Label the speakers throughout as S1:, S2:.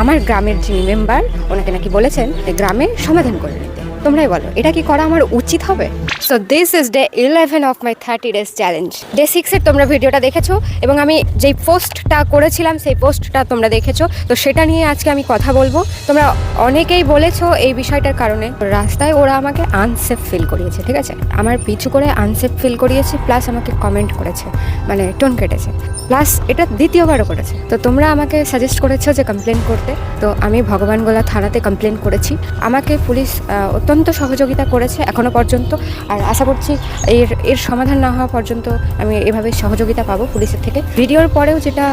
S1: আমার গ্রামের যিনি মেম্বার ওনাকে নাকি বলেছেন গ্রামে সমাধান করে নিতে। তোমরাই বলো এটা কি করা আমার উচিত হবে? So this is day 11 of my 30 days challenge. Day 6 এর তোমরা ভিডিওটা দেখেছো এবং আমি যেই পোস্টটা করেছিলাম সেই পোস্টটা তোমরা দেখেছো, তো সেটা নিয়ে আজকে আমি কথা বলবো। তোমরা অনেকেই বলেছো এই বিষয়টার কারণে রাস্তায় ওরা আমাকে আনসেফ ফিল করিয়েছে, ঠিক আছে, আমার পিছু করে আনসেফ ফিল করিয়েছে, প্লাস আমাকে কমেন্ট করেছে, মানে টোন কেটেছে, প্লাস এটা দ্বিতীয়বারও করেছে। তো তোমরা আমাকে সাজেস্ট করেছো যে কমপ্লেন করতে, তো আমি ভগবানগোলা থানাতে কমপ্লেন করেছি। আমাকে পুলিশ অত্যন্ত সহযোগিতা করেছে এখনো পর্যন্ত, আর আশা করছি এর সমাধান না হওয়া পর্যন্ত আমি এভাবে সহযোগিতা পাবো পুলিশের থেকে। ভিডিওর পরেও যেটা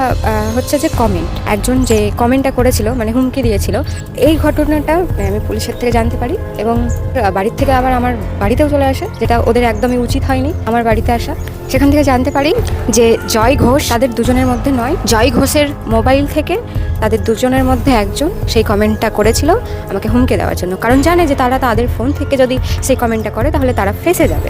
S1: হচ্ছে যে কমেন্ট, একজন যে কমেন্টটা করেছিল মানে হুমকি দিয়েছিল, এই ঘটনাটা আমি পুলিশের থেকে জানতে পারি এবং বাড়ির থেকে আবার আমার বাড়িতেও চলে আসে, যেটা ওদের একদমই উচিত হয়নি আমার বাড়িতে আসা। সেখান থেকে জানতে পারি যে জয় ঘোষ তাদের দুজনের মধ্যে নয়, জয় ঘোষের মোবাইল থেকে তাদের দুজনের মধ্যে একজন সেই কমেন্টটা করেছিল আমাকে হুমকে দেওয়ার জন্য, কারণ জানে যে তারা তাদের ফোন থেকে যদি সেই কমেন্টটা করে তাহলে তারা ফেঁসে যাবে।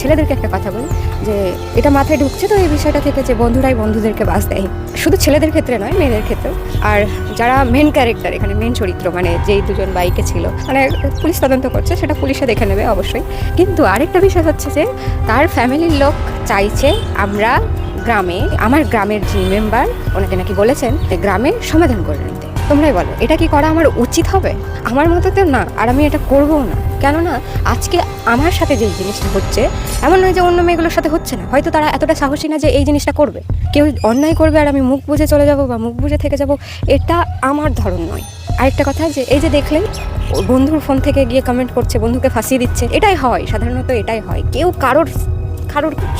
S1: ছেলেদেরকে একটা কথা বলি যে এটা মাথায় ঢুকছে তো এই বিষয়টা থেকে যে বন্ধুরাই বন্ধুদেরকে বাস দেয়, শুধু ছেলেদের ক্ষেত্রে নয় মেয়েদের ক্ষেত্রেও। আর যারা মেন ক্যারেক্টার এখানে মেন চরিত্র মানে যেই দুজন বাইকে ছিল, মানে পুলিশ তদন্ত করছে সেটা পুলিশে দেখে নেবে অবশ্যই, কিন্তু আরেকটা বিষয় হচ্ছে যে তার ফ্যামিলির লোক চাইছে আমরা গ্রামে, আমার গ্রামের যিনি মেম্বার ওনাকে নাকি বলেছেন গ্রামে সমাধান করে নিতে। তোমরাই বলো এটা কি করা আমার উচিত হবে? আমার মতো তো না, আর আমি এটা করবও না। কেননা আজকে আমার সাথে যেই জিনিসটা হচ্ছে এমন নয় যে অন্য মেয়েগুলোর সাথে হচ্ছে না, হয়তো তারা এতটা সাহসী না যে এই জিনিসটা করবে। কেউ অন্যায় করবে আর আমি মুখ বুজে চলে যাব বা মুখ বুজে থেকে যাব, এটা আমার ধরন নয়। আরেকটা কথা যে এই যে দেখলেন বন্ধুর ফোন থেকে গিয়ে কমেন্ট করছে, বন্ধুকে ফাঁসিয়ে দিচ্ছে, এটাই হয় সাধারণত, এটাই হয়। কেউ কারোর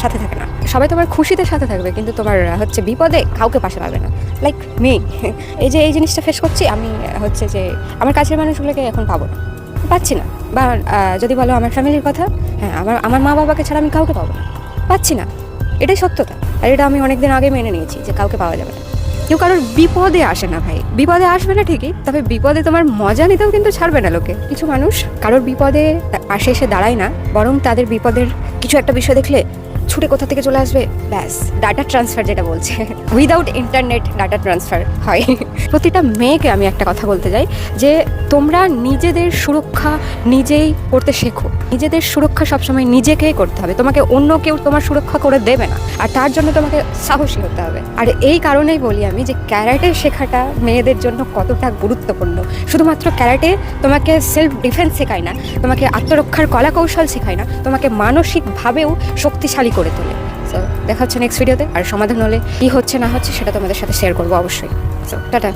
S1: সাথে থাকে না, সবাই তোমার খুশিতে সাথে থাকবে কিন্তু তোমার হচ্ছে বিপদে কাউকে পাশে পাবে না। লাইক মি, এই জিনিসটা ফেস করছি আমি, হচ্ছে যে আমার কাছের মানুষগুলোকে এখন পাচ্ছি না। বা যদি বলো আমার ফ্যামিলির কথা, হ্যাঁ আমার মা বাবাকে ছাড়া আমি কাউকে পাবো না, পাচ্ছি না, এটাই সত্যতা। আর এটা আমি অনেকদিন আগে মেনে নিয়েছি যে কাউকে পাওয়া যাবে না। কেউ কারোর বিপদে আসে না ভাই, বিপদে আসবে না ঠিকই, তবে বিপদে তোমার মজা নিতেও কিন্তু ছাড়বে না লোকে। কিছু মানুষ কারোর বিপদে পাশে এসে দাঁড়ায় না, বরং তাদের বিপদের কিছু একটা বিষয় দেখলে ছুটে কোথা থেকে চলে আসবে, ব্যাস ডাটা ট্রান্সফার যেটা বলছে, উইদাউট ইন্টারনেট ডাটা ট্রান্সফার হয়। প্রতিটা মেয়েকে আমি একটা কথা বলতে চাই যে তোমরা নিজেদের সুরক্ষা নিজেই করতে শেখো। নিজেদের সুরক্ষা সবসময় নিজেকেই করতে হবে, তোমাকে অন্য কেউ তোমার সুরক্ষা করে দেবে না, আর তার জন্য তোমাকে সাহসী হতে হবে। আর এই কারণেই বলি আমি যে ক্যারাটে শেখাটা মেয়েদের জন্য কতটা গুরুত্বপূর্ণ। শুধুমাত্র ক্যারাটে তোমাকে সেলফ ডিফেন্স শেখায় না, তোমাকে আত্মরক্ষার কলা কৌশল শেখায় না, তোমাকে মানসিকভাবেও শক্তিশালী করে তোলে। সো দেখা হচ্ছে নেক্সট ভিডিওতে, আর সমাধান হলে কী হচ্ছে না হচ্ছে সেটা তোমাদের সাথে শেয়ার করবো অবশ্যই। So tata.